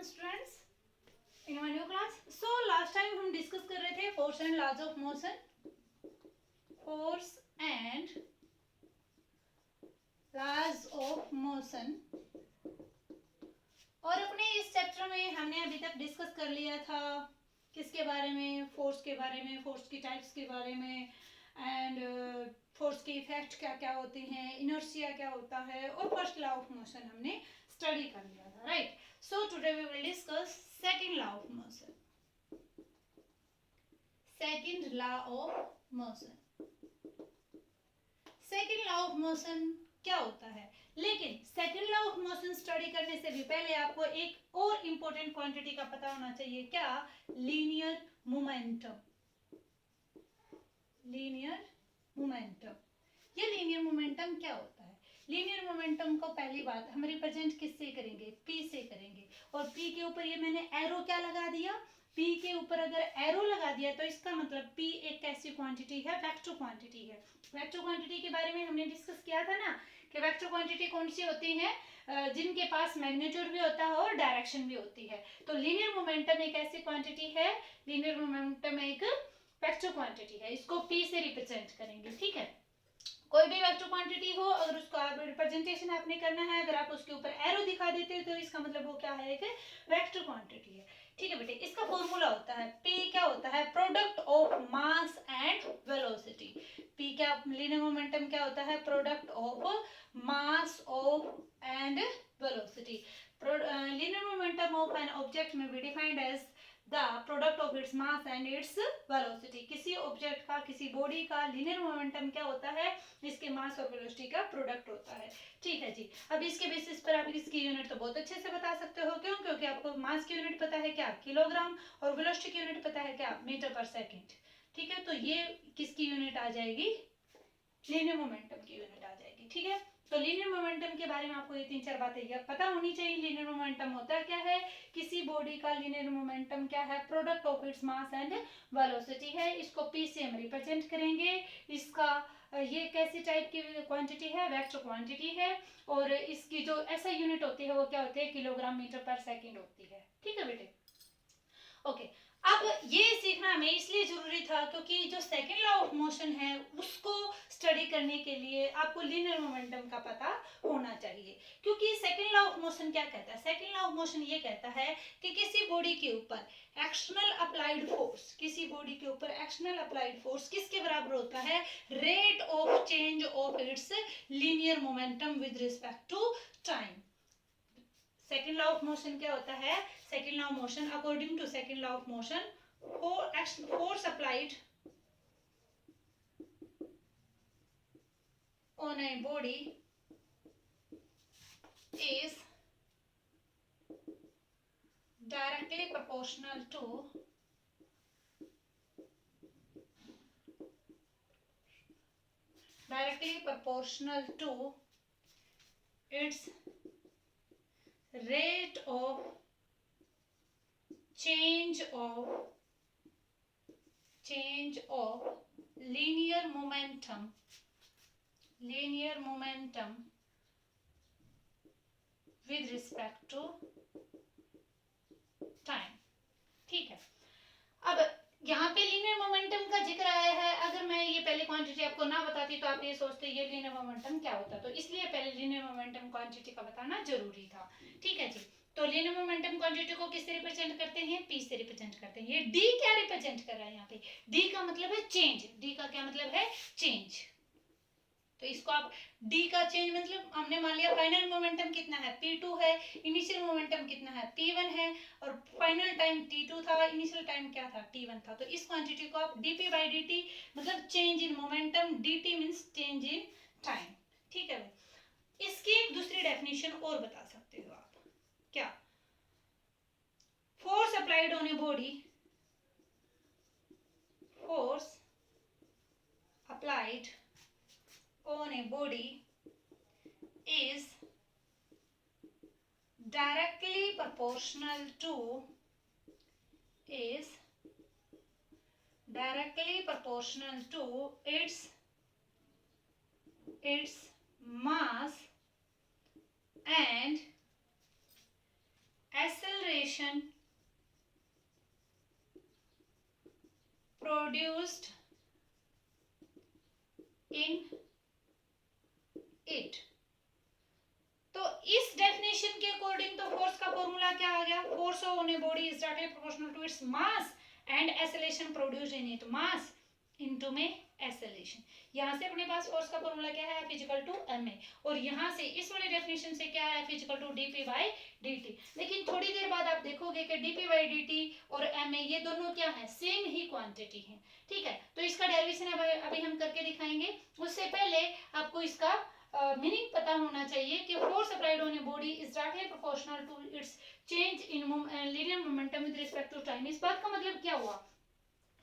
Students in my new class. So last time हम discuss कर रहे थे force and laws of motion, force and laws of motion. और अपने इस चैप्टर में हमने अभी तक डिस्कस कर लिया था किसके बारे में, फोर्स के बारे में, फोर्स की टाइप्स के बारे में, एंड फोर्स के इफेक्ट क्या क्या होते हैं, इनर्शिया क्या होता है, और फर्स्ट लॉ ऑफ मोशन हमने स्टडी कर लिया था, right. So today we will discuss second law of motion. Second law of motion, second law of motion क्या होता है। लेकिन second law of motion study करने से भी पहले आपको एक और इंपॉर्टेंट क्वांटिटी का पता होना चाहिए, क्या? Linear momentum. लीनियर मोमेंटम, ये लीनियर मोमेंटम क्या होता है? लीनियर मोमेंटम को पहली बात हम रिप्रेजेंट किससे करेंगे? पी से करेंगे। और पी के ऊपर ये मैंने एरो क्या लगा दिया? पी के ऊपर अगर एरो लगा दिया तो इसका मतलब पी एक कैसी क्वांटिटी है? वेक्टर क्वांटिटी है। वेक्टर क्वांटिटी के बारे में हमने डिस्कस किया था ना कि वेक्टर क्वांटिटी कौन सी होती है? जिनके पास मैग्नीट्यूड भी होता है और डायरेक्शन भी होती है। तो लीनियर मोमेंटम एक ऐसी क्वांटिटी है, लीनियर मोमेंटम एक वेक्टर क्वांटिटी है, इसको पी से रिप्रेजेंट करेंगे, ठीक है। कोई भी वेक्टर क्वांटिटी हो, अगर उसका रिप्रेजेंटेशन आपने करना है, अगर आप उसके ऊपर एरो दिखा देते हो तो इसका मतलब वो क्या है? एक वेक्टर क्वांटिटी है, ठीक है बेटे। इसका फॉर्मूला होता है P क्या होता है? Product of mass and velocity. P क्या, लीनियर मोमेंटम क्या होता है? Product of mass of and velocity. Linear momentum of an object may be defined as the product of its mass and its velocity. किसी object का, किसी body का linear momentum क्या होता है? इसके मास और वेलोसिटी का प्रोडक्ट होता है, ठीक है जी। अब इसके बेसिस पर आप इसकी यूनिट तो बहुत अच्छे से बता सकते हो, क्यों? क्योंकि आपको मास की यूनिट पता है क्या? किलोग्राम, और वेलोसिटी की यूनिट पता है क्या? मीटर पर सेकंड, ठीक है। तो ये किसकी यूनिट आ जाएगी? लीनियर मोमेंटम की यूनिट आ जाएगी, ठीक है। तो लीनियर मोमेंटम के बारे में आपको ये 3-4 बातें पता होनी चाहिए। लीनियर मोमेंटम होता क्या है? किसी बॉडी का लीनियर मोमेंटम क्या है? Product of its mass and velocity है। इसको पी से हम रिप्रेजेंट करेंगे। इसका ये कैसी टाइप की क्वांटिटी है? वेक्टर क्वांटिटी है। और इसकी जो ऐसा यूनिट होती है वो क्या होती है? किलोग्राम मीटर पर सेकेंड होती है, ठीक है बेटे। ओके, अब ये सीखना हमें इसलिए जरूरी था क्योंकि जो सेकंड लॉ ऑफ मोशन है उसको स्टडी करने के लिए आपको लीनियर मोमेंटम का पता होना चाहिए। क्योंकि सेकंड लॉ ऑफ मोशन क्या कहता है? सेकंड लॉ ऑफ मोशन ये कहता है कि किसी बॉडी के ऊपर एक्सटर्नल अप्लाइड फोर्स, किसी बॉडी के ऊपर एक्सटर्नल अप्लाइड फोर्स किसके बराबर होता है? Rate of change of its linear momentum with respect to time. Second law of motion क्या होता है? Second law of motion, according to second law of motion, force applied on a body is directly proportional to its rate of change of linear momentum with respect to time, ठीक है। अब यहाँ पे linear momentum का जिक्र आया है। अगर मैं ये पहले क्वांटिटी आपको ना बताती तो आप ये सोचते ये लीनियर मोमेंटम क्या होता, तो इसलिए पहले लीनियर मोमेंटम क्वांटिटी का बताना जरूरी था, ठीक है जी। तो लीनियर मोमेंटम क्वांटिटी को किससे रिप्रेजेंट करते हैं? पी से रिप्रेजेंट करते हैं। ये डी क्या रिप्रेजेंट कर रहा है यहाँ पे? डी का मतलब है चेंज। डी का क्या मतलब है? चेंज। तो इसको आप डी का चेंज मतलब हमने मान लिया फाइनल मोमेंटम कितना है? P2 है। इनिशियल मोमेंटम कितना है? P1 है। और फाइनल टाइम T2 था, इनिशियल टाइम क्या था? T1 था। तो इस क्वांटिटी को आप dp by dt मतलब change in momentum, dt means change in time, ठीक है। इसकी एक दूसरी डेफिनेशन और बता सकते हो आप, क्या? Force applied on a body, force applied on a body is directly proportional to its mass and acceleration acceleration produced in it. तो इस डेफिनेशन के अकॉर्डिंग तो फोर्स का फॉर्मूला क्या आ गया, force on a body is directly proportional to its mass and acceleration produced in it, mass into में acceleration. यहाँ से अपने पास फोर्स का फॉर्मूला क्या है, F इक्वल टू ma, और यहाँ से इस वाले डेफिनेशन से क्या है, F equal to dp by dt। लेकिन थोड़ी देर बाद आप देखोगे कि dp बाई dt और ma ये दोनों क्या है, सेम ही क्वांटिटी है, ठीक है। तो इसका डेरिवेशन अभी हम करके दिखाएंगे। उससे पहले आपको इसका मीनिंग पता होना चाहिए कि force applied on a body is directly proportional to its change in linear momentum with respect to time. इस बात का मतलब क्या हुआ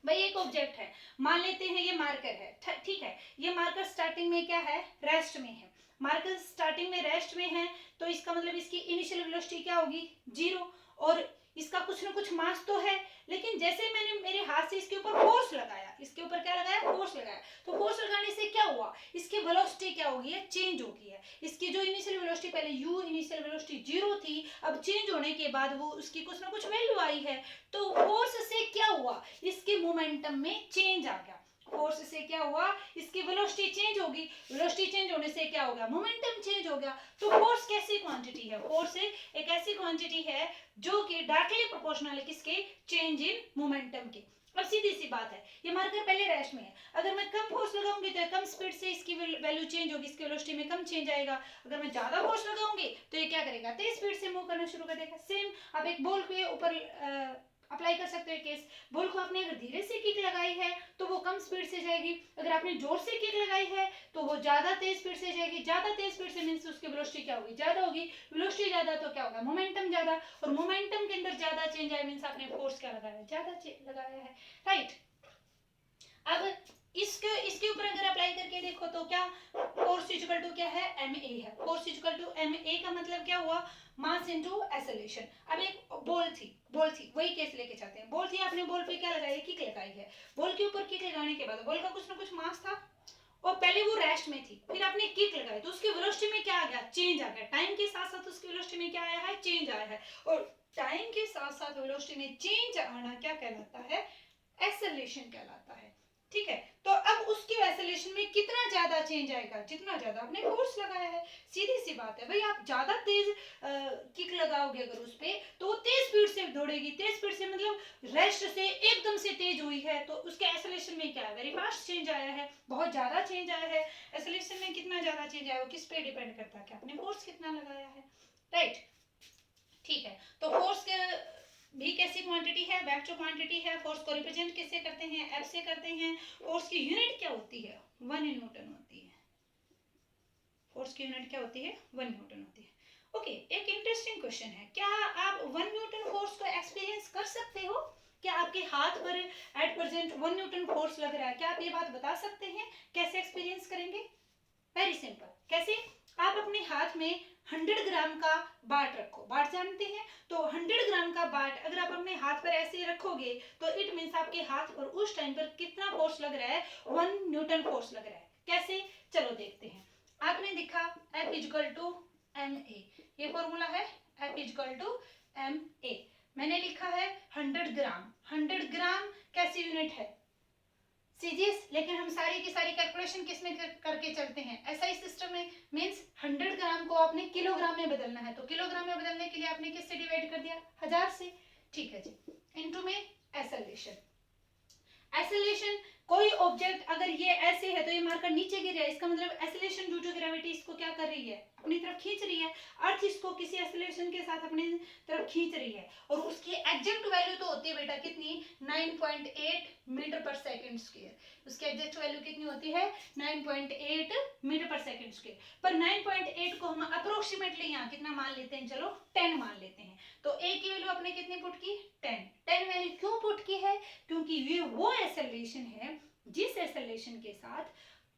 भाई, एक ऑब्जेक्ट है, मान लेते हैं ये मार्कर है, ठीक है। ये मार्कर स्टार्टिंग में क्या है, रेस्ट में है। मार्कर स्टार्टिंग में रेस्ट में है तो इसका मतलब इसकी इनिशियल वेलोसिटी क्या होगी, 0, और इसका कुछ ना कुछ मास तो है। लेकिन जैसे मैंने मेरे हाथ से इसके ऊपर फोर्स लगाया, इसके ऊपर क्या लगाया, फोर्स लगाया, तो फोर्स लगाने से क्या हुआ, इसकी वेलोसिटी क्या होगी है, चेंज होगी है। इसकी जो इनिशियल वेलोसिटी पहले u इनिशियल वेलोसिटी 0 थी, अब चेंज होने के बाद वो उसकी कुछ ना कुछ वैल्यू आई है। तो फोर्स से क्या हुआ, इसके मोमेंटम में चेंज आ गया। फोर्स से क्या हुआ, इसकी वेलोसिटी चेंज होगी, वेलोसिटी चेंज होने से क्या होगा, मोमेंटम चेंज हो गया। तो फोर्स कैसी क्वांटिटी है, फोर्स एक ऐसी क्वांटिटी है जो कि डायरेक्टली प्रोपोर्शनल है किसके, चेंज इन मोमेंटम के। अब सीधी सी बात है, ये मार्कर पहले रेस्ट में है, अगर मैं कम फोर्स लगाऊंगी तो कम स्पीड से इसकी वैल्यू चेंज होगी, इसकी वेलोसिटी में कम चेंज आएगा। अगर मैं ज्यादा फोर्स लगाऊंगी तो ये क्या करेगा, तेज स्पीड से मूव करना शुरू कर देगा। सेम आप एक बॉल के ऊपर अप्लाई कर सकते हो केस, बॉल को आपने अगर धीरे से किक लगाई है तो वो कम स्पीड से जाएगी, अगर आपने जोर से किक लगाई है तो वो ज्यादा तेज स्पीड से जाएगी। ज्यादा तेज स्पीड से मींस उसकी वेलोसिटी क्या होगी, ज्यादा होगी, वेलोसिटी ज्यादा तो क्या होगा, मोमेंटम ज्यादा, और मोमेंटम के अंदर ज्यादा चेंज आया मींस आपने फोर्स क्या लगाया है, ज्यादा लगाया है, राइट। अब इसके ऊपर अगर अप्लाई करके देखो तो क्या, फोर्स इक्वल टू क्या है, ma है। फोर्स इक्वल टू ma का मतलब क्या हुआ, मास इनटू एक्सेलरेशन। अब एक बॉल थी वही केस लेके चलते हैं। बॉल थी, आपने बॉल पे क्या लगाई, किक लगाई है। बॉल के ऊपर किक लगाने के बाद बॉल का कुछ ना कुछ मास था और पहले वो रेस्ट में थी, फिर आपने किक लगाई तो उसकी वेलोसिटी में क्या आ गया, चेंज आ गया। टाइम के साथ साथ उसकी वेलोसिटी में क्या आया है, चेंज आया है, और टाइम के साथ साथ वेलोसिटी में चेंज आना क्या कहलाता है, एक्सेलरेशन कहलाता है, ठीक है। तो अब उसकी एक्सेलरेशन में कितना ज्यादा चेंज आएगा, जितना ज्यादा आपने फोर्स लगाया है। सीधी सी बात है भाई, आप ज्यादा तेज किक लगाओगे अगर उस पे तो वो तेज स्पीड से दौड़ेगी। तेज स्पीड से मतलब रेस्ट से एकदम से तेज हुई है तो उसके एक्सेलरेशन में क्या है, वेरी फास्ट चेंज आया है, बहुत ज्यादा चेंज आया है। एक्सेलरेशन में कितना ज्यादा चेंज आया वो किस पे डिपेंड करता है कि आपने फोर्स कितना लगाया है, राइट, ठीक है। तो फोर्स के भी कैसी क्वांटिटी है, वेक्टर क्वांटिटी है। फोर्स को रिप्रेजेंट किससे करते हैं, एफ से करते हैं। फोर्स की यूनिट क्या होती है, 1 न्यूटन होती है। फोर्स की यूनिट क्या होती है, 1 न्यूटन होती है। ओके, एक इंटरेस्टिंग क्वेश्चन है, क्या आप 1 न्यूटन फोर्स को एक्सपीरियंस कर सकते हो, क्या आपके हाथ पर एट प्रेजेंट 1 न्यूटन फोर्स लग रहा है, क्या आप ये बात बता सकते हैं, कैसे एक्सपीरियंस करेंगे, वेरी सिंपल। कैसे, आप अपने हाथ में 100 ग्राम का बाट रखो, बाट जानते हैं, तो 100 ग्राम का बाट अगर आप अपने हाथ पर ऐसे रखोगे तो इट मींस आपके हाथ पर उस टाइम पर कितना फोर्स लग रहा है, 1 न्यूटन फोर्स लग रहा है। कैसे, चलो देखते हैं। आपने दिखा F इक्वल टू ma, ये फॉर्मूला है F इक्वल टू ma। मैंने लिखा है 100 ग्राम, 100 ग्राम कैसी यूनिट है, सीजीएस, लेकिन हम सारी की सारी कैलकुलेशन किस में करके चलते हैं, एसआई सिस्टम में। मींस 100 ग्राम को आपने किलोग्राम में बदलना है, तो किलोग्राम में बदलने के लिए आपने किससे डिवाइड कर दिया, 1000 से, ठीक है जी। इनटू में एक्सेलरेशन, एक्सेलरेशन कोई ऑब्जेक्ट अगर ये ऐसे है तो ये मार्कर नीचे गिर रहा है, इसका मतलब एक्सेलरेशन ड्यू टू ग्रेविटी इसको क्या कर रही है, अपनी तरफ खींच रही है। अर्थ इसको किसी एक्सेलरेशन के साथ अपनी तरफ खींच रही है, और उसकी एग्जैक्ट वैल्यू तो होती है बेटा कितनी, 9.8 मीटर पर सेकंड स्क्वायर। उसकी एग्जैक्ट वैल्यू कितनी होती है, 9.8 मीटर पर सेकंड स्क्वायर। पर 9.8 को हम अप्रोक्सीमेटली यहाँ कितना मान लेते हैं, चलो 10 मान लेते हैं। तो a की वैल्यू आपने कितनी पुट की, 10 वैल्यू क्यों पुट की है, क्योंकि ये वो एक्सेलरेशन है जिस एक्सेलरेशन के साथ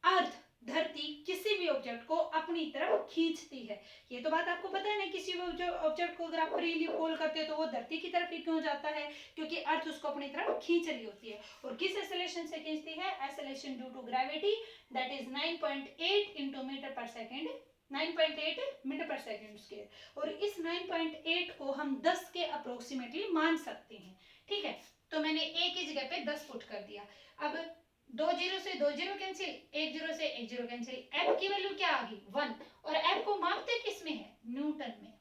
अर्थ, धरती किसी भी ऑब्जेक्ट को अपनी तरफ खींचती है। ये तो बात आपको पता है ना, किसी भी ऑब्जेक्ट को अगर आप फ्रीली पुल करते हो तो वो धरती की तरफ ही क्यों जाता है, क्योंकि अर्थ उसको अपनी तरफ खींच रही होती है। और किस एक्सेलरेशन से खींचती है, acceleration due to gravity, that is 9.8 into metre per second 9.8 metre per second square, और इस 9.8 को हम 10 के अप्रोक्सीमेटली मान सकते हैं। ठीक है, तो मैंने ए की जगह पे 10 पुट कर दिया। अब 2 जीरो से 2 जीरो कैंसिल, 1 जीरो से 1 जीरो कैंसिल, एफ की वैल्यू क्या आ गई 1, और एफ को मापते किस में है, न्यूटन में।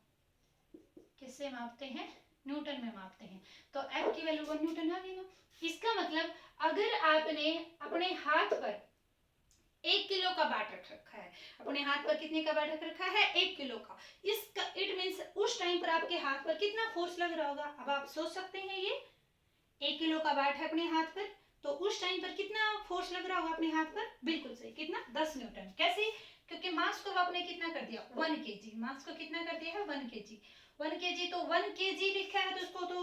किससे मापते हैं, न्यूटन में मापते हैं, तो एफ की वैल्यू 1 न्यूटन आ गई ना। इसका मतलब अगर आपने अपने हाथ पर 1 किलो का बाट रख रखा है, अपने हाथ पर कितने का बाट रख रखा है, 1 किलो का, इसका इट मींस उस टाइम पर आपके हाथ पर कितना फोर्स लग रहा होगा। अब आप सोच सकते हैं, ये 1 किलो का बाट है अपने हाथ पर, तो उस टाइम पर कितना फोर्स लग रहा होगा अपने हाथ पर, बिल्कुल सही, कितना 10 न्यूटन। कैसे, क्योंकि मास को आपने कितना कर दिया 1 केजी, मास को कितना कर दिया है 1 केजी, 1 केजी, तो 1 केजी लिखा है तो उसको तो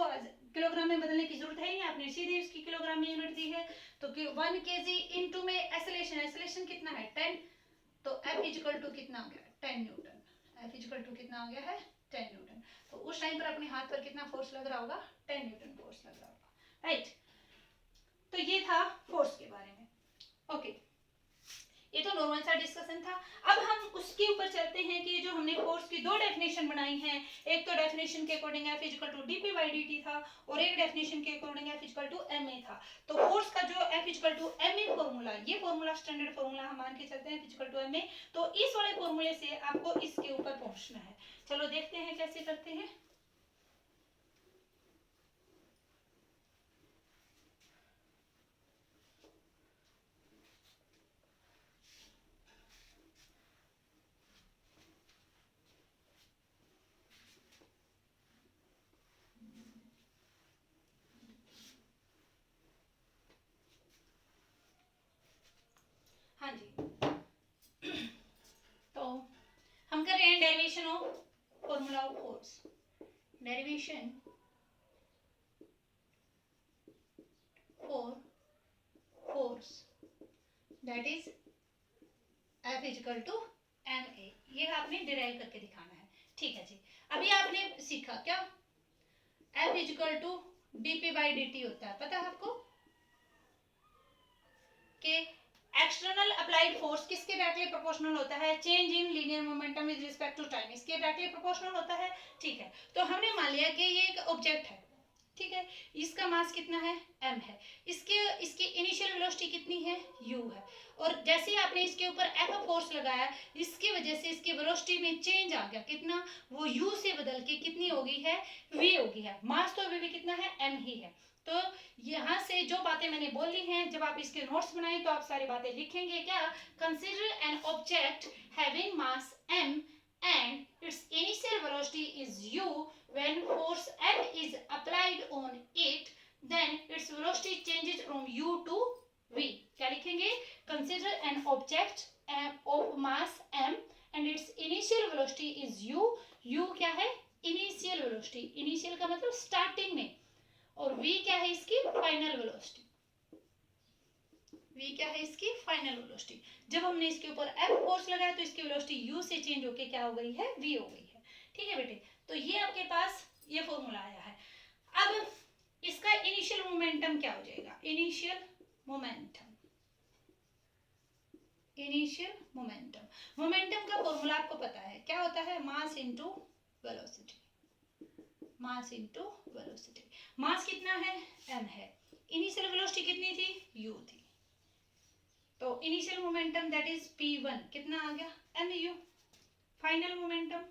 किलोग्राम में बदलने की जरूरत है ही नहीं, आपने सीधे उसकी किलोग्राम में यूनिट दी है, तो 1 केजी इनटू में एक्सेलरेशन, एक्सेलरेशन कितना है 10, तो F इक्वल टू कितना हो गया 10 न्यूटन, F इक्वल टू कितना हो गया है 10 न्यूटन। तो उस टाइम पर अपने हाथ पर कितना फोर्स लग रहा होगा, 10 न्यूटन फोर्स लग रहा होगा, राइट। तो ये था फोर्स के बारे में, ओके, ये तो नॉर्मल सा डिस्कशन था। अब हम उसके ऊपर चलते हैं कि जो हमने फोर्स की दो डेफिनेशन बनाई हैं, एक तो डेफिनेशन के according F equal to dp by dt था, और एक डेफिनेशन के according F equal to ma था। तो फोर्स का जो F equal to ma formula, ये फॉर्मूला स्टैंडर्ड फॉर्मूला हम मान के चलते हैं F इक्वल टू ma, तो इस वाले फॉर्मूले से आपको इसके ऊपर पहुंचना है। चलो देखते हैं कैसे करते हैं। हाँ जी, तो हम कर रहे हैं derivation of formula of force, derivation for force that is F equal to ma, ये आपने डिराइव करके दिखाना है। ठीक है जी, अभी आपने सीखा क्या, F equal to dp by dt होता है, पता है आपको कि एक्सटर्नल अप्लाइड फोर्स किसके डायरेक्टली प्रोपोर्शनल होता है, change in linear momentum with respect to time, इसके डायरेक्टली प्रोपोर्शनल होता है। ठीक है, तो हमने मान लिया कि ये एक ऑब्जेक्ट है, ठीक है, इसका मास कितना है m है, इसकी इनिशियल वेलोसिटी कितनी है u है, और जैसे ही आपने इसके ऊपर F फोर्स लगाया, इसकी वजह से इसकी वेलोसिटी में चेंज आ गया, कितना, वो u से बदल के कितनी हो गई है v हो गई है, मास तो अभी भी कितना है m ही है। तो यहाँ से जो बातें मैंने बोली हैं, जब आप इसके नोट्स बनाएं तो आप सारी बातें लिखेंगे क्या, consider an object having mass m and its initial velocity is u, when force F is applied on it, then its velocity changes from u to v। क्या लिखेंगे, consider an object of mass m and its initial velocity is u, u क्या है initial velocity, initial का मतलब starting में, और v क्या है इसकी फाइनल वेलोसिटी, v क्या है इसकी फाइनल वेलोसिटी। जब हमने इसके ऊपर F फोर्स लगाया तो इसकी वेलोसिटी u से चेंज होके क्या हो गई है v हो गई है। ठीक है बेटे, तो ये आपके पास ये फॉर्मूला आया है। अब इसका इनिशियल मोमेंटम क्या हो जाएगा, initial momentum, initial momentum, momentum का फॉर्मूला आपको पता है क्या होता है, mass into velocity, mass into velocity. Mass कितना है m है, इनिशियल वेलोसिटी कितनी थी u थी, तो initial momentum that is p1 कितना आ गया mu, final momentum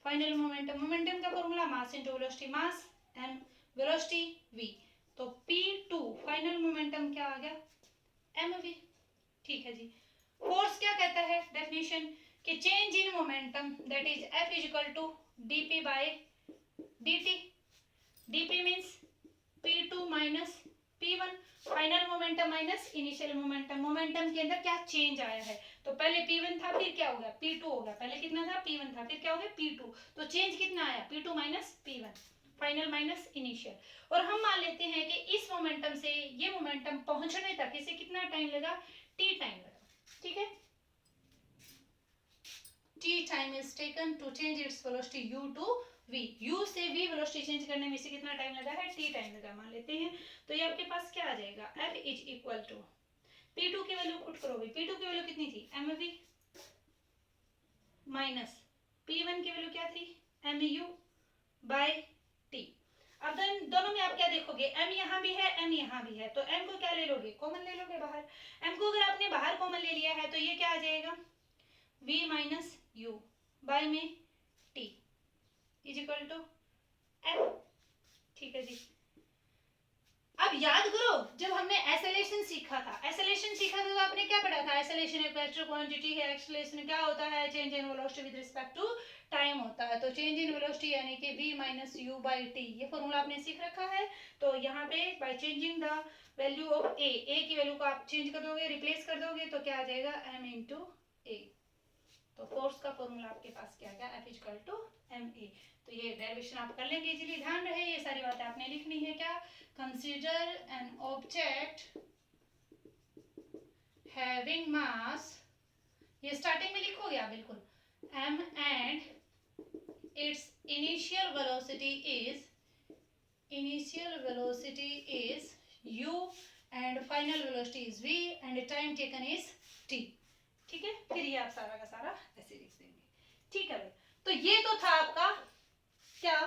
final momentum, momentum का फॉर्मूला मास इनटू वेलोसिटी, मास m वेलोसिटी v, तो p2 फाइनल मोमेंटम क्या आ गया mv। ठीक है जी, फोर्स क्या कहता है डेफिनेशन कि change in momentum that is F is equal to dp by dt, dp means p2 minus p1, final momentum minus initial momentum, momentum के अंदर क्या चेंज आया है, तो पहले p1 था फिर क्या हो गया p2 हो गया, पहले कितना था p1 था फिर क्या हो गया p2, तो चेंज कितना आया p2 minus p1, final minus initial. और हम मान लेते हैं कि इस मोमेंटम से ये मोमेंटम पहुंचने तक इसे कितना टाइम लगा, t टाइम लगा। ठीक है, t time is taken to change its velocity u to v. u से v वेलोसिटी चेंज करने में इसे कितना टाइम लगा है, t टाइम लगा मान लेते हैं। तो ये आपके पास क्या आ जाएगा, f is equal to p2 की वैल्यू पुट करोगे, p2 की वैल्यू कितनी थी mv माइनस p1 की वैल्यू क्या थी mu बाय t। अब दोनों में आप क्या देखोगे, m यहाँ भी है m यहाँ भी है, तो m को क्या ले लोगे, कॉमन ले लोगे बाहर। m को अगर आपने बाहर कॉमन ले लिया है तो ये क्या आ जाएगा, v माइनस u बाय में t is equal to f। ठीक है जी। अब याद करो जब हमने एसेलेशन सीखा था, तो आपने क्या पढ़ा था, एसेलेशन एक वेक्टर क्वांटिटी है, एक्सेलेरेशन क्या होता है, change in velocity with respect to time होता है। तो चेंज इन वेलोसिटी यानी कि v minus u by t, ये फॉर्मूला आपने सीख रखा है। तो यहाँ पे by changing the value of a की वैल्यू को आप चेंज कर दोगे, रिप्लेस कर दोगे, तो क्या आ जाएगा m इंटू ए। तो फोर्स का फॉर्मूला आपके पास क्या आ गया, F इक्वल टू ma। तो ये डेरिवेशन आप कर लेंगे इजीली। ध्यान रहे ये सारी बातें आपने लिखनी है। क्या, consider an object having mass, ये स्टार्टिंग में लिखोगे आप बिल्कुल, m and it's initial velocity is u and final velocity is v and time taken is t। ठीक है, फिर ये आप सारा का सारा ऐसे लिख देंगे। ठीक है भाई, तो ये तो था आपका क्या,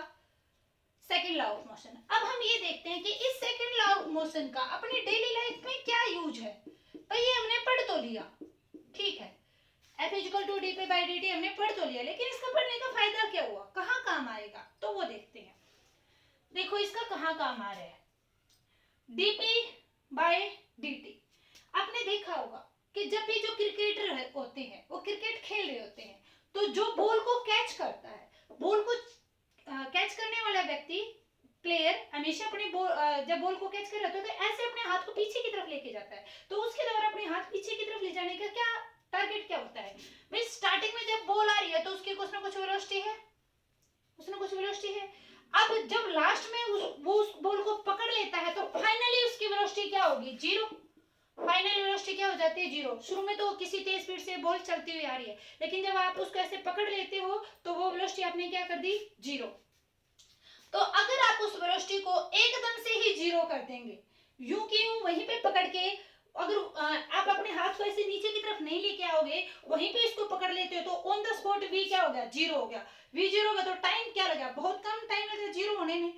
सेकंड लॉ ऑफ मोशन। अब हम ये देखते हैं कि इस सेकंड लॉ ऑफ मोशन का अपनी डेली लाइफ में क्या यूज है। भाई ये हमने पढ़ तो लिया, ठीक है, F इक्वल टू डी पे बाई डी टी हमने पढ़ तो लिया, लेकिन इसका पढ़ने का फायदा क्या हुआ, कहाँ काम आएगा, तो वो देखते हैं। देखो इसका कहाँ काम आ रहा है, dp बाय dt। आपने देखा होगा कि जब भी जो क्रिकेटर होते हैं वो क्रिकेट खेल रहे होते हैं, तो जो बॉल को कैच करता है, बॉल को कैच करने वाला व्यक्ति, प्लेयर हमेशा अपने जब बॉल को कैच कर रहा होता है तो ऐसे अपने हाथ को पीछे की तरफ लेके जाता है। तो उसके द्वारा अपने हाथ पीछे की तरफ ले जाने का क्या टारगेट क्या होता है, भाई स्टार्टिंग में जब बॉल आ रही है तो उसकी कुछ ना कुछ वेलोसिटी है, अब जब लास्ट में वो उस बॉल को पकड़ लेता है तो फाइनली उसकी वेलोसिटी क्या होगी, जीरो। फाइनल वेलोसिटी क्या हो जाती है, जीरो। शुरू में तो किसी तेज स्पीड से बॉल चलती हुई आ रही है, लेकिन जब आप उसको ऐसे पकड़ लेते हो तो वो वेलोसिटी आपने क्या कर दी, जीरो। तो अगर आप उस वेलोसिटी को एकदम से ही जीरो कर देंगे, यूं की यूं वहीं पे पकड़ के, अगर आप अपने हाथ को ऐसे नीचे की तरफ नहीं लेके आओगे, वहीं पे इसको पकड़ लेते हो, तो ऑन द स्पॉट v क्या हो गया, जीरो हो गया। v जीरो हो गया तो टाइम क्या लगा, बहुत कम टाइम लगा जीरो होने में।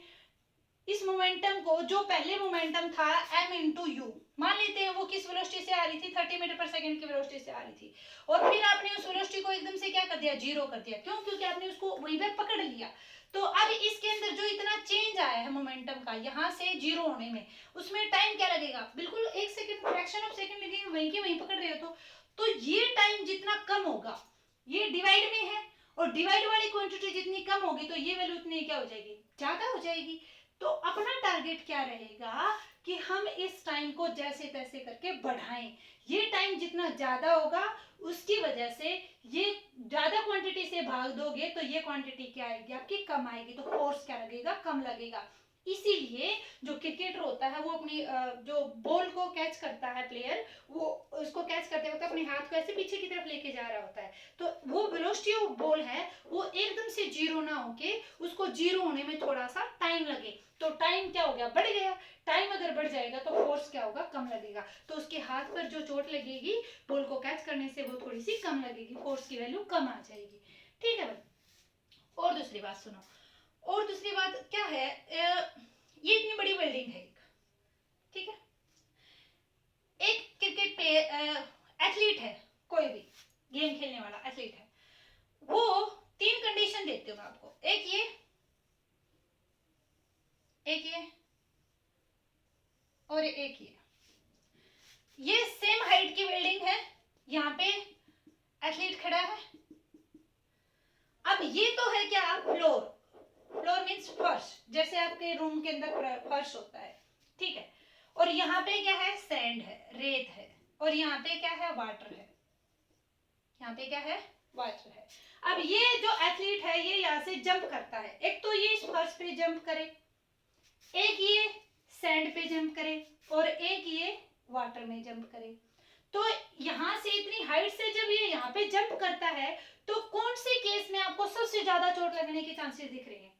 इस मोमेंटम को, जो पहले मोमेंटम था m इंटू यू, मान लेते हैं वो किस वेलोसिटी से आ रही थी, 30 मीटर पर सेकंड की वेलोसिटी से आ रही थी, और फिर आपने उस वेलोसिटी को एकदम से क्या कर दिया, जीरो कर दिया। क्यों, क्योंकि आपने उसको वहीं पे पकड़ लिया। तो अब इसके अंदर जो इतना चेंज आया है मोमेंटम का, यहाँ से जीरो होने में, उसमें टाइम क्या लगेगा, बिल्कुल 1 सेकंड, फ्रैक्शन ऑफ सेकंड लगेगा, वहीं के वहीं पकड़ रहे हो तो ये टाइम जितना कम होगा, ये डिवाइड में है, और डिवाइड वाली क्वांटिटी जितनी कम होगी तो ये वैल्यू उतनी क्या हो जाएगी, ज्यादा हो जाएगी। तो अपना टारगेट क्या रहेगा कि हम इस टाइम को जैसे तैसे करके बढ़ाएं। ये टाइम जितना ज्यादा होगा उसकी वजह से, ये ज्यादा क्वांटिटी से भाग दोगे तो ये क्वांटिटी क्या आएगी आपकी, कम आएगी, तो फोर्स क्या लगेगा, कम लगेगा। इसीलिए जो क्रिकेटर होता है वो अपनी जो बॉल को कैच करता है प्लेयर, वो उसको कैच करते वक्त अपने हाथ को ऐसे पीछे की तरफ लेके जा रहा होता है, तो वो वेलोसिटी ऑफ बॉल है वो एकदम से जीरो ना होके उसको जीरो होने में थोड़ा सा टाइम लगे। तो टाइम क्या हो गया, बढ़ गया। टाइम अगर बढ़ जाएगा तो फोर्स क्या होगा, कम लगेगा। तो उसके हाथ पर जो चोट लगेगी बॉल को कैच करने से वो थोड़ी सी कम लगेगी, फोर्स की वैल्यू कम आ जाएगी। ठीक है भाई। और दूसरी बात सुनो, और दूसरी बात क्या है, ये इतनी बड़ी बिल्डिंग है एक, ठीक है, एक क्रिकेट पे एथलीट है, कोई भी गेम खेलने वाला एथलीट है, वो 3 कंडीशन देते हो मैं आपको, एक ये और एक ये सेम हाइट की बिल्डिंग है, यहाँ पे एथलीट खड़ा है। अब ये तो है क्या, फ्लोर मीन्स फर्श, जैसे आपके रूम के अंदर फर्श होता है, ठीक है, और यहाँ पे क्या है, सैंड है, रेत है, और यहाँ पे क्या है, वाटर है, यहाँ पे क्या है, वाटर है। अब ये जो एथलीट है ये यहाँ से जंप करता है, एक तो ये इस फर्श पे जंप करे, एक ये सैंड पे जंप करे, और एक ये वाटर में जंप करे। तो यहाँ से इतनी हाइट से जब ये यहाँ पे जंप करता है तो कौन सी केस में आपको सबसे ज्यादा चोट लगने के चांसेस दिख रहे हैं,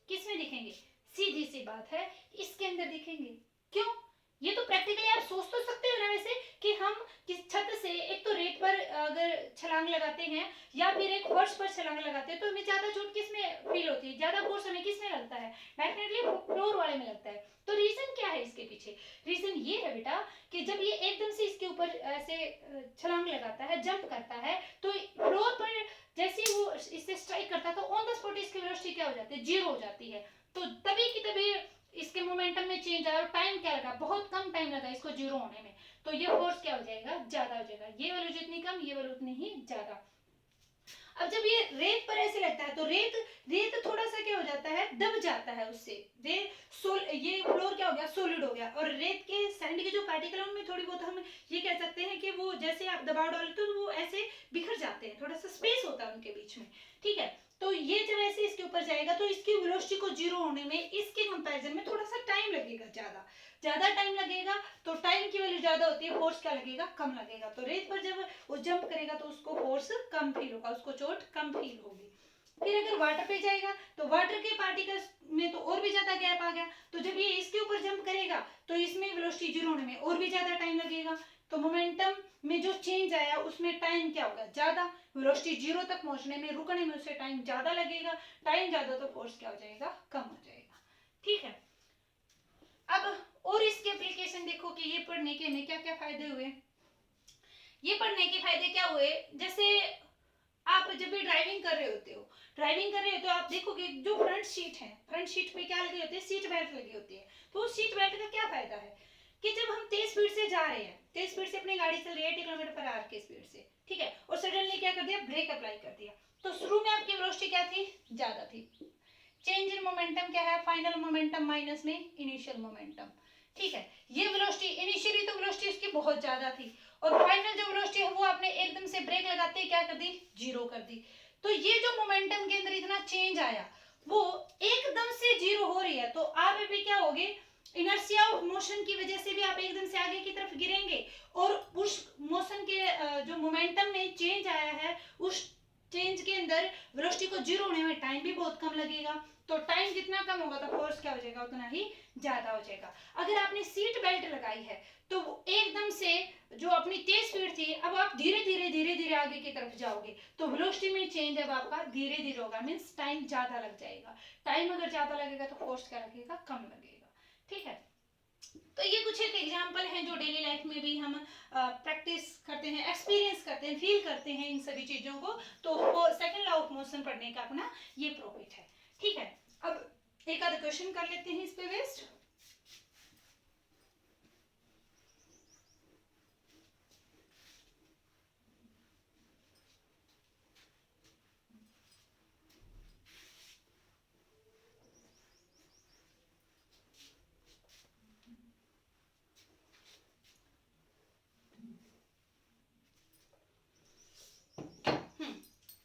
किसमें दिखेंगे? सीधी सी बात है, इसके अंदर दिखेंगे। क्यों? ये तो प्रैक्टिकली आप सोच तो सकते हो ना वैसे कि हम किस छत से एक तो रेत पर अगर छलांग लगाते हैं या फिर एक फर्श पर छलांग लगाते हैं तो हमें ज्यादा चोट किसमें फील होती है, ज्यादा फोर्स हमें किसमें लगता है? डेफिनेटली फ्लोर वाले में लगता है। तो रीजन क्या है इसके पीछे? रीजन ये है बेटा कि जब ये एकदम से इसके ऊपर ऐसे छलांग लगाता है, जंप करता है, तो फ्लोर पर जैसे ही वो इससे स्ट्राइक करता है तो ऑन द स्पॉट इसकी वेलोसिटी क्या हो जाती है? जीरो हो जाती है। तो तभी की तभी इसके मोमेंटम में चेंज आया और टाइम क्या लगा? बहुत कम टाइम लगा इसको जीरो होने में। तो ये फोर्स क्या हो जाएगा? ज्यादा हो जाएगा। ये वैल्यू जितनी कम, ये वैल्यू उतनी ही ज्यादा। अब जब ये रेत पर ऐसे लगता है तो रेत रेत थोड़ा सा क्या हो जाता है? दब जाता है उससे। ये फ्लोर क्या हो गया? सॉलिड हो गया। और रेत के सैंड के जो पार्टिकल उनमें थोड़ी बहुत हम ये कह सकते हैं कि वो जैसे आप दबाव डालते हो तो वो ऐसे बिखर जाते हैं, थोड़ा सा स्पेस होता है उनके बीच में, ठीक है। तो ये जब ऐसे इसके ऊपर जाएगा तो इसकी वेलोसिटी को जीरो होने में इसके कंपैरिजन में थोड़ा सा टाइम लगेगा, ज्यादा टाइम लगेगा। तो टाइम की वैल्यू ज्यादा होती है, फोर्स क्या लगेगा? कम लगेगा। तो रेत पर जब वो जंप करेगा तो उसको फोर्स कम फील होगा, उसको चोट कम फील होगी। फिर अगर वाटर पे जाएगा तो वाटर के पार्टिकल्स में तो और भी ज्यादा गैप आ गया। तो जब ये इसके ऊपर जंप करेगा तो इसमें वेलोसिटी जीरो होने में और भी ज्यादा टाइम लगेगा। तो मोमेंटम में जो चेंज आया उसमें टाइम क्या होगा? ज्यादा। वेलोसिटी जीरो तक पहुंचने में, रुकने में उसे टाइम ज्यादा लगेगा। टाइम ज्यादा तो फोर्स क्या हो जाएगा? कम हो जाएगा, ठीक है। अब और इसके एप्लीकेशन देखो कि ये पढ़ने के हमें क्या क्या फायदे हुए। ये पढ़ने के फायदे क्या हुए? जैसे आप जब भी ड्राइविंग कर रहे होते हो, आप देखोगे जो फ्रंट सीट है, फ्रंट सीट पे क्या लगे होते हैं? सीट बेल्ट लगी होती है। तो उस सीट बेल्ट का क्या फायदा है कि जब हम तेज स्पीड से जा रहे हैं, तेज स्पीड से अपनी गाड़ी चल रही है 80 किलोमीटर पर आवर की स्पीड से, ठीक है, और सडनली क्या कर दिया? ब्रेक अप्लाई कर दिया। तो शुरू में आपकी वेलोसिटी क्या थी? ज्यादा थी। चेंज इन मोमेंटम क्या है? फाइनल मोमेंटम माइनस में इनिशियल मोमेंटम, ठीक है। ये वेलोसिटी इनिशियली तो वेलोसिटी उसकी बहुत ज्यादा थी और फाइनल जो वेलोसिटी है वो आपने एकदम से ब्रेक लगाते ही क्या कर दी? जीरो कर दी। तो ये जो मोमेंटम के अंदर इतना चेंज आया वो एकदम से जीरो हो रही है। तो आप अभी क्या होगे? इनर्शिया ऑफ मोशन की वजह से भी आप एकदम से आगे की तरफ गिरेंगे और उस मोशन के जो मोमेंटम में चेंज आया है उस चेंज के अंदर वेलोसिटी को जीरो होने में टाइम भी बहुत कम लगेगा। तो टाइम जितना कम होगा तो फोर्स क्या हो जाएगा? उतना ही ज्यादा हो जाएगा। अगर आपने सीट बेल्ट लगाई है तो एकदम से जो अपनी तेज स्पीड थी अब आप धीरे धीरे आगे की तरफ जाओगे तो वेलोसिटी में चेंज अब आपका धीरे धीरे होगा, मींस टाइम ज्यादा लग जाएगा। टाइम अगर ज्यादा लगेगा तो फोर्स क्या लगेगा? कम लगेगा, ठीक है। तो ये कुछ एक एग्जांपल हैं जो डेली लाइफ में भी हम प्रैक्टिस करते हैं, एक्सपीरियंस करते हैं, फील करते हैं इन सभी चीजों को। तो सेकंड लॉ ऑफ मोशन पढ़ने का अपना ये प्रॉफिट है, ठीक है। अब एक आधा क्वेश्चन कर लेते हैं इस पे बेस्ड।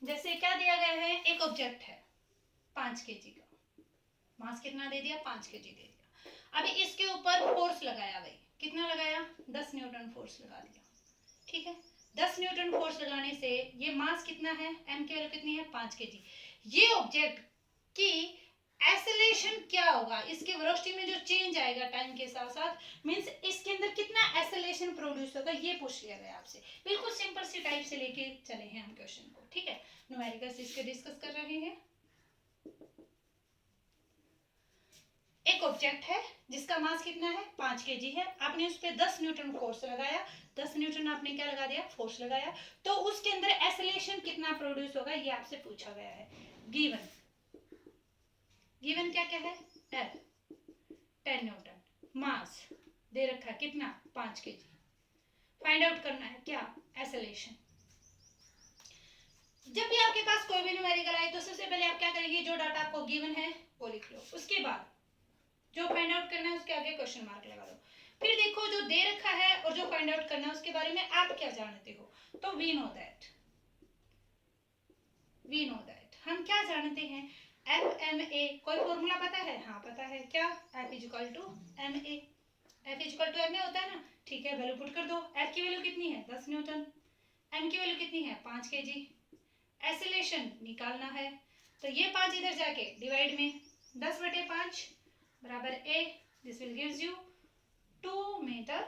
जैसे क्या दिया गया है? एक ऑब्जेक्ट है 5 kg का, मास कितना दे दिया? 5 kg दे दिया। अभी इसके ऊपर फोर्स लगाया भाई, कितना लगाया? 10 न्यूटन फोर्स लगा दिया, ठीक है। 10 न्यूटन फोर्स लगाने से ये मास कितना है? m की वैल्यू कितनी है? 5 kg। ये ऑब्जेक्ट की एक्सेलरेशन क्या होगा? इसके वेलोसिटी में जो चेंज आएगा टाइम के साथ साथ, मींस इसके अंदर कितना एक्सेलरेशन प्रोड्यूस होगा, ये पूछ लिया गया आपसे। बिल्कुल सिंपल सी टाइप से लेके चले हैं हम क्वेश्चन को, ठीक है। न्यूमेरिकल्स इसके डिस्कस कर रहे हैं। एक ऑब्जेक्ट है जिसका मास कितना है? 5 kg है। आपने उस पर 10 न्यूटन फोर्स लगाया, 10 न्यूटन आपने क्या लगा दिया? फोर्स लगाया। तो उसके अंदर एक्सेलरेशन कितना प्रोड्यूस होगा ये आपसे पूछा गया है। गिवन क्या क्या है? 10 न्यूटन। मास दे रखा है कितना? 5 kg। फाइंड आउट करना है क्या? एक्सेलरेशन। जब भी आपके पास कोई भी न्यूमेरिकल आए तो सबसे पहले आप क्या करेंगे? जो डाटा आपको गिवन है वो लिख लो, उसके बाद जो फाइंड आउट करना है उसके आगे क्वेश्चन मार्क लगा दो। फिर देखो जो दे रखा है और जो फाइंड आउट करना है उसके बारे में आप क्या जानते हो। तो वी नो दैट हम क्या जानते हैं? F M A. कोई फॉर्मूला पता है? हाँ पता है, क्या? F is equal to M A. F is equal to M A होता है ना, ठीक है। वैल्यू पुट कर दो। एफ की वैल्यू कितनी है? 10 न्यूटन। एम की वैल्यू कितनी है? 5 kg। एक्सेलरेशन निकालना है, तो ये 5 इधर जाके डिवाइड में 10/5 बराबर a, this will gives you 2 metre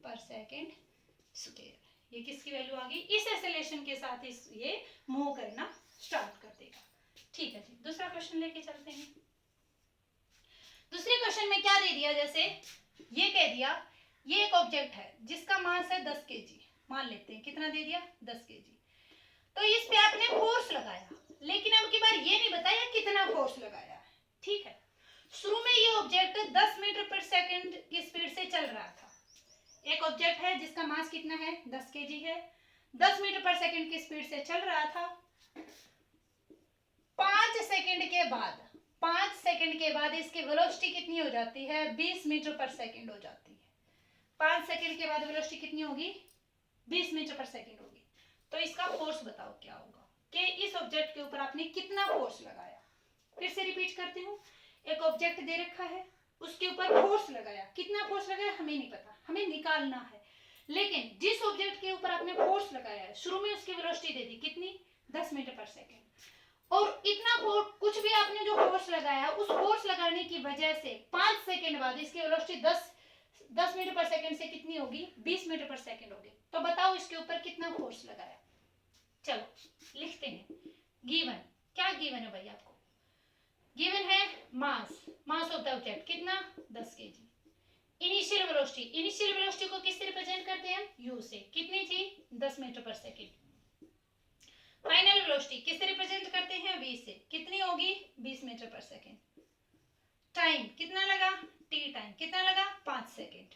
per second square. ये किसकी वैल्यू आ गई? इस एक्सेलरेशन के साथ इस ये मूव करना स्टार्ट कर देगा। ठीक है जी, दूसरा क्वेश्चन लेके चलते हैं। दूसरे क्वेश्चन में क्या दे दिया, जैसे ये कह दिया ये एक ऑब्जेक्ट है जिसका मास है 10 kg, मान लेते हैं कितना दे दिया 10 kg। तो इस पे आपने फोर्स लगाया, लेकिन अब की बार ये नहीं बताया कितना फोर्स लगाया है। ठीक है, शुरू में ये ऑब्जेक्ट 10 मीटर पर सेकंड की स्पीड से चल रहा था। एक ऑब्जेक्ट है जिसका मास कितना है 10 kg है, 10 मीटर पर सेकंड की स्पीड से चल रहा था। 5 सेकंड के बाद इसकी वेलोसिटी कितनी हो जाती है? 20 मीटर पर सेकंड हो जाती है। 5 सेकंड के बाद वेलोसिटी कितनी होगी? 20 मीटर पर सेकंड होगी। तो इसका फोर्स बताओ क्या होगा, कि इस ऑब्जेक्ट के ऊपर आपने कितना फोर्स लगाया। फिर से रिपीट करती हूँ, एक ऑब्जेक्ट दे रखा है, उसके ऊपर फोर्स लगाया, कितना फोर्स लगाया हमें नहीं पता, हमें निकालना है। लेकिन जिस ऑब्जेक्ट के ऊपर आपने फोर्स लगाया है, शुरू में उसकी वेलोसिटी दे दी कितनी? 10 मीटर पर सेकंड। और इतना फोर्स, कुछ भी आपने जो फोर्स लगाया, उस फोर्स लगाने की वजह से 5 सेकंड बाद इसकी वेलोसिटी 10 मीटर पर सेकंड से कितनी होगी? 20 मीटर पर सेकंड होगी। तो बताओ इसके ऊपर कितना फोर्स लगाया। चलो लिखते हैं। गिवन, क्या गिवन है भाई आपको? गिवन है मास ऑफ द ऑब्जेक्ट कितना? 10 kg। इनिशियल वेलोसिटी को किससे रिप्रेजेंट करते हैं? u से, कितनी थी? 10 metre per second. Final velocity किससे रिप्रेजेंट करते हैं? v से, कितनी होगी? 20 मीटर पर सेकंड। टाइम कितना लगा? t टाइम कितना लगा? 5 सेकंड।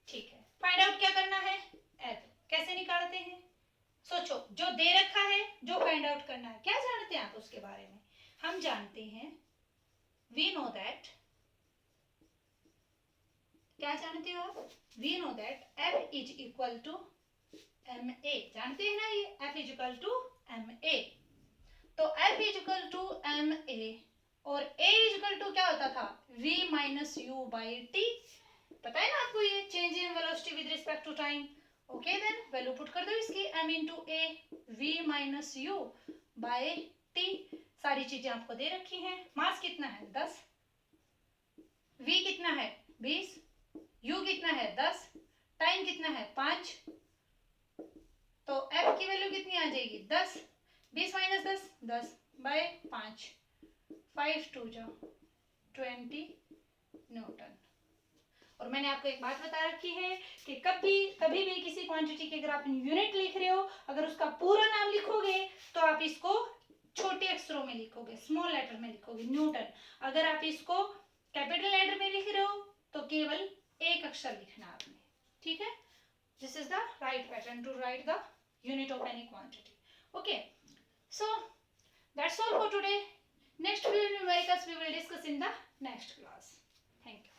ठीक है, फाइंड आउट क्या करना है? एफ। कैसे निकालते हैं? सोचो, जो दे रखा है, जो फाइंड आउट करना है, क्या जानते हैं आप उसके बारे में? हम जानते हैं, वी नो दैट, क्या जानते हो आप? We know that F is equal to ma, जानते हैं ना ये F is equal to ma। तो F is equal to ma और a इज इक्वल टू क्या होता था? v minus u by t। पता है ना आपको ये change in velocity with respect to time. Okay then value put कर दो इसकी, m into a, v minus u by t। सारी चीजें आपको दे रखी हैं। मास कितना है? 10, v कितना है? 20, u कितना है? 10, टाइम कितना है? 5। तो f की वैल्यू कितनी आ जाएगी? 10, 20 माइनस 10, 10 बाय 5, 5 2 जा 20 न्यूटन। और मैंने आपको एक बात बता रखी है कि कभी भी किसी क्वांटिटी की अगर आप यूनिट लिख रहे हो, अगर उसका पूरा नाम लिखोगे तो आप इसको छोटे अक्षरों में लिखोगे, स्मॉल लेटर में लिखोगे, न्यूटन। अगर आप इसको कैपिटल लेटर में लिख रहे हो तो केवल एक अक्षर लिखना आपने। ठीक है, this is the right pattern to write the unit of any quantity. Okay, so that's all for today. Next few numericals we will discuss in the next class. Thank you.